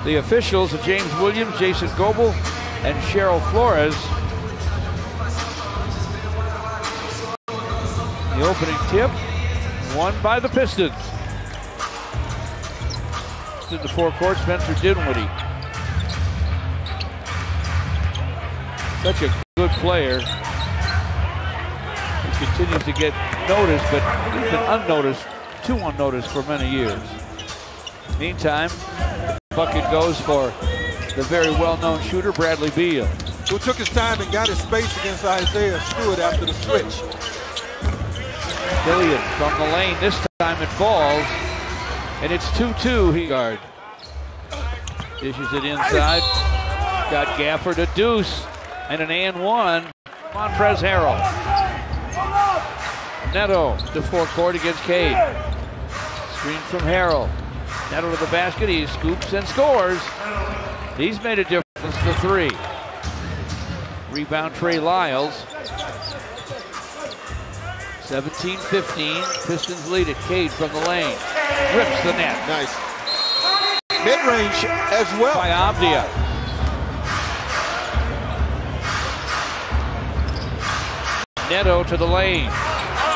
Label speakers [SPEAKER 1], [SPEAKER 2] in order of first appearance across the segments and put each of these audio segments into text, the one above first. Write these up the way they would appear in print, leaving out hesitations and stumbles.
[SPEAKER 1] The officials are James Williams, Jason Goebel, and Cheryl Flores. The opening tip, won by the Pistons. In the forecourt, Spencer Dinwiddie. Such a good player. He continues to get noticed, but he's been unnoticed, too unnoticed for many years. Meantime, bucket goes for the very well-known shooter, Bradley Beal.
[SPEAKER 2] Who took his time and got his space against Isaiah Stewart after the switch.
[SPEAKER 1] Killian from the lane, this time it falls, and it's 2-2, he guard. Dishes it inside, got Gafford a deuce, and an and one, Montrezl Harrell. Neto to forecourt against Cade. Screen from Harrell. Neto to the basket, he scoops and scores. He's made a difference to three. Rebound Trey Lyles. 17-15, Pistons lead it. Cade from the lane, rips the net.
[SPEAKER 2] Nice. Mid-range as well.
[SPEAKER 1] By Avdia. Neto to the lane.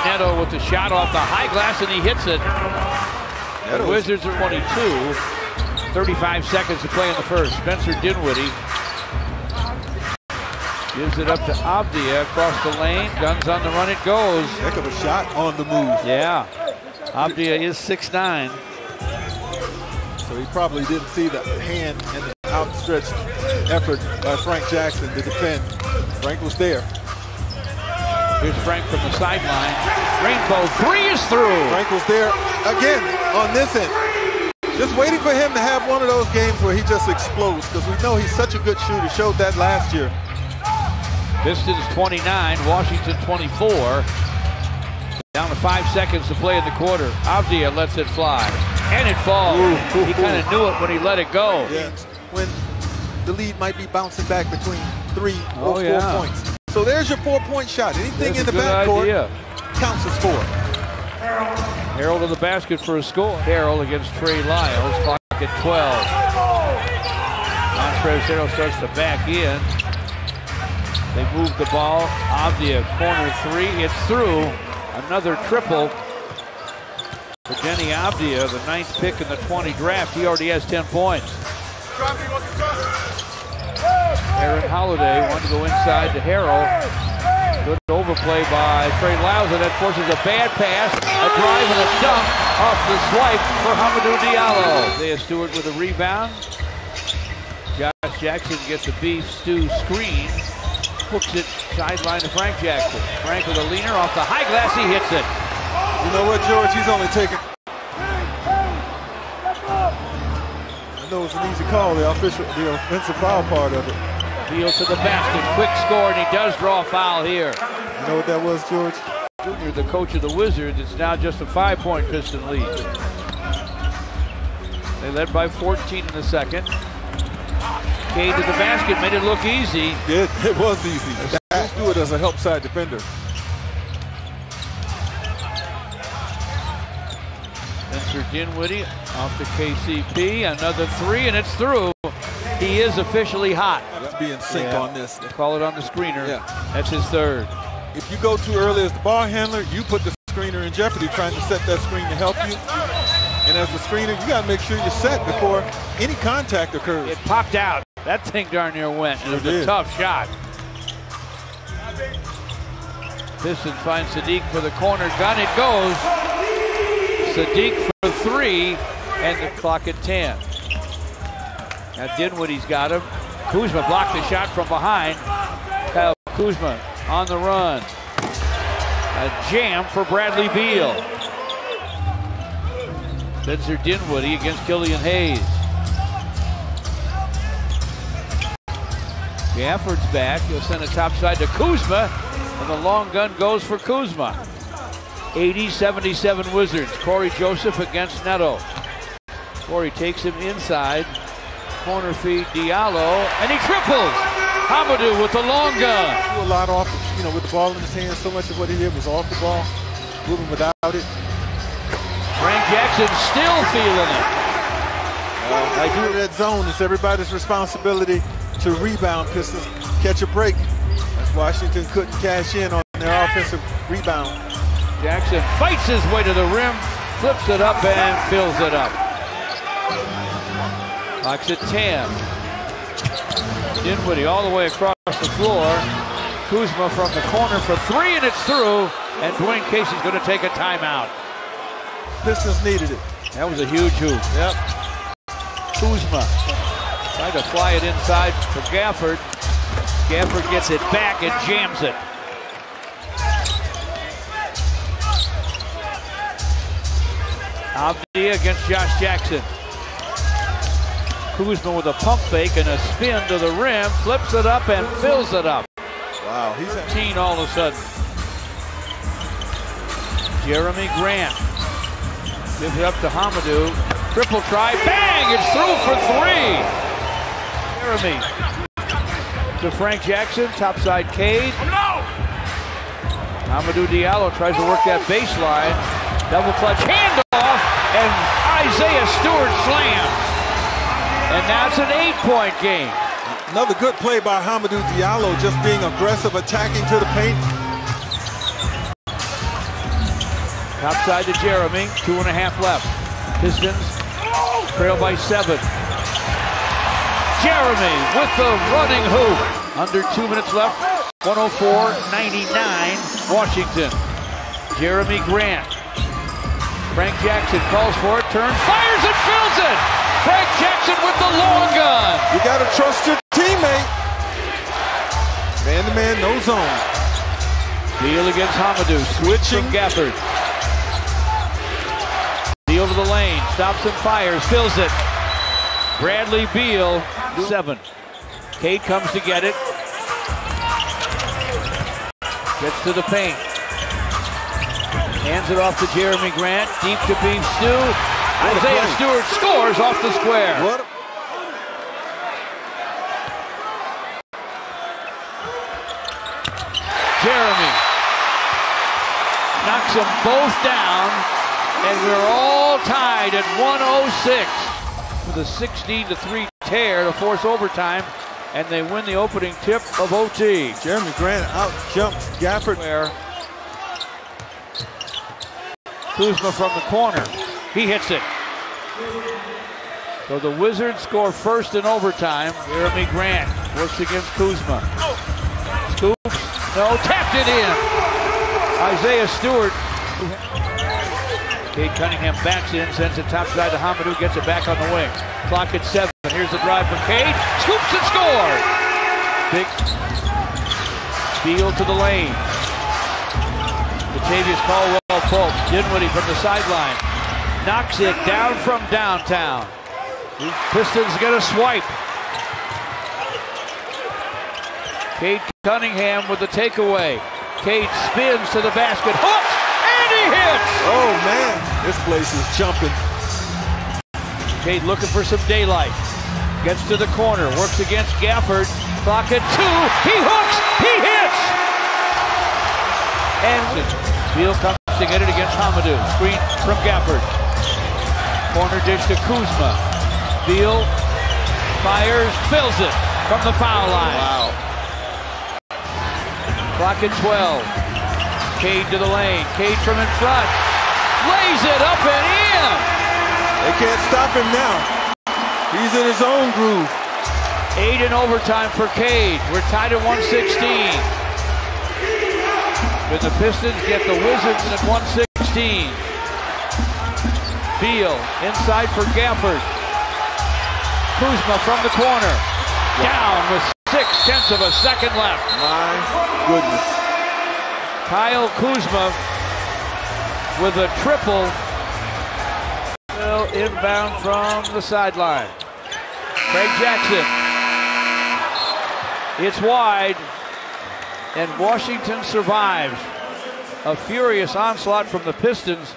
[SPEAKER 1] Neto with the shot off the high glass, and he hits it. The Wizards are 22. 35 seconds to play in the first. Spencer Dinwiddie gives it up to Avdia across the lane. Guns on the run, it goes.
[SPEAKER 2] Heck of a shot on the move.
[SPEAKER 1] Yeah. Avdia is 6'9".
[SPEAKER 2] So he probably didn't see the hand and the outstretched effort by Frank Jackson to defend. Frank was there.
[SPEAKER 1] Here's Frank from the sideline. Rainbow three is through.
[SPEAKER 2] Frank was there again on this end. Just waiting for him to have one of those games where he just explodes, because we know he's such a good shooter. Showed that last year.
[SPEAKER 1] Pistons 29, Washington 24. Down to 5 seconds to play in the quarter. Avdia lets it fly, and it falls. He kind of knew it when he let it go.
[SPEAKER 2] Yeah, when the lead might be bouncing back between 3 or 4 points. So there's your 4-point shot. Anything in the backcourt counts as 4.
[SPEAKER 1] Harrell to the basket for a score. Harrell against Trey Lyles, clock at 12. Montrezl Harrell starts to back in. They move the ball. Avdia, corner three, it's through. Another triple for Denny Avdia, the 9th pick in the 20 draft. He already has 10 points. Aaron Holiday wanted to go inside to Harrell. Good overplay by Trey Lyles, and that forces a bad pass, a drive, and a dunk off the swipe for Hamidou Diallo. Isaiah Stewart with a rebound. Josh Jackson gets a beef stew screen. Hooks it sideline to Frank Jackson. Frank with a leaner off the high glass, he hits it.
[SPEAKER 2] You know what, George? He's only taking... I know it's an easy call, the offensive foul part of it.
[SPEAKER 1] Beal to the basket, quick score, and he does draw a foul here.
[SPEAKER 2] You know what that was, George?
[SPEAKER 1] Junior, the coach of the Wizards, it's now just a 5-point Piston lead. They led by 14 in the second. Cade to the basket, made it look easy.
[SPEAKER 2] It was easy. Let's do it as a help side defender.
[SPEAKER 1] Spencer Dinwiddie off the KCP, another three, and it's through. He is officially hot.
[SPEAKER 2] Let's be in sync on this.
[SPEAKER 1] They call it on the screener. That's his third.
[SPEAKER 2] If you go too early as the ball handler, you put the screener in jeopardy trying to set that screen to help you. And as the screener, you got to make sure you're set before any contact occurs.
[SPEAKER 1] It popped out. That thing darn near went. It was a tough shot. Pistons find Sadiq for the corner gun. It goes. Sadiq for three, and the clock at 10. Now Dinwiddie's got him. Kuzma blocked the shot from behind. Kyle Kuzma on the run. A jam for Bradley Beal. Spencer Dinwiddie against Killian Hayes. Gafford's back. He'll send it topside to Kuzma, and the long gun goes for Kuzma. 80-77 Wizards. Corey Joseph against Neto. Corey takes him inside. Corner feed Diallo, and he triples. Hamidou with the long gun.
[SPEAKER 2] A lot off, with the ball in his hands. So much of what he did was off the ball, moving without it.
[SPEAKER 1] Frank Jackson still feeling it.
[SPEAKER 2] I do that zone. It's everybody's responsibility to rebound. Pistons catch a break. As Washington couldn't cash in on their offensive rebound.
[SPEAKER 1] Jackson fights his way to the rim, flips it up and fills it up. Locks it 10. Dinwiddie all the way across the floor. Kuzma from the corner for three, and it's through. And Dwayne Casey's going to take a timeout.
[SPEAKER 2] Pistons needed it.
[SPEAKER 1] That was a huge hoop.
[SPEAKER 2] Yep.
[SPEAKER 1] Kuzma trying to fly it inside for Gafford. Gafford gets it back and jams it. Avdia against Josh Jackson. Kuzma with a pump fake and a spin to the rim, flips it up and fills it up.
[SPEAKER 2] Wow, he's at
[SPEAKER 1] 18 all of a sudden. Jeremy Grant gives it up to Hamidou. Triple try, bang! It's through for three. Jeremy to Frank Jackson, topside Cade. Hamidou Diallo tries to work that baseline. Double clutch handoff, and Isaiah Stewart slams. And that's an 8-point game.
[SPEAKER 2] Another good play by Hamidou Diallo, just being aggressive, attacking to the paint.
[SPEAKER 1] Topside to Jeremy, 2.5 left. Pistons trail by 7. Jeremy with the running hoop. Under 2 minutes left, 104-99 Washington. Jeremy Grant. Frank Jackson calls for it, turns, fires and fills it! Frank Jackson with the long gun.
[SPEAKER 2] You gotta trust your teammate. Man-to-man, no zone.
[SPEAKER 1] Beal against Hamidou, switch from Gafford. Beal to the lane, stops and fires, fills it. Bradley Beal, 7. Cade comes to get it. Gets to the paint. Hands it off to Jeremy Grant, deep to Beef Stew. Isaiah Stewart scores off the square.
[SPEAKER 2] What?
[SPEAKER 1] Jeremy knocks them both down, and we're all tied at 106 with a 16-3 tear to force overtime, and they win the opening tip of OT.
[SPEAKER 2] Jeremy Grant out jumps Gafford.
[SPEAKER 1] Kuzma from the corner. He hits it. So the Wizards score first in overtime. Jeremy Grant works against Kuzma. Scoops. No, tapped it in. Isaiah Stewart. Cade Cunningham backs in, sends it topside to Hamidou, gets it back on the wing. Clock at 7. Here's the drive from Cade. Scoops and scores. Big Beal to the lane. Latavius Caldwell-Pope. Dinwiddie from the sideline. Knocks it down from downtown. Pistons get a swipe. Cade Cunningham with the takeaway. Cade spins to the basket. Hook! And he hits!
[SPEAKER 2] Oh, man. This place is jumping.
[SPEAKER 1] Cade looking for some daylight. Gets to the corner. Works against Gafford. Clock at 2. He hooks! He hits! And Beal comes to get it against Hamidou. Screen from Gafford. Corner dish to Kuzma. Beal fires, fills it from the foul line.
[SPEAKER 2] Wow.
[SPEAKER 1] Clock at 12. Cade to the lane. Cade from in front. Lays it up and in.
[SPEAKER 2] They can't stop him now. He's in his own groove.
[SPEAKER 1] 8 in overtime for Cade. We're tied at 116. And the Pistons get the Wizards at 116. Beal inside for Gafford. Kuzma from the corner. Down with 0.6 of a second left.
[SPEAKER 2] My goodness.
[SPEAKER 1] Kyle Kuzma with a triple. Still inbound from the sideline. Craig Jackson. It's wide. And Washington survives a furious onslaught from the Pistons.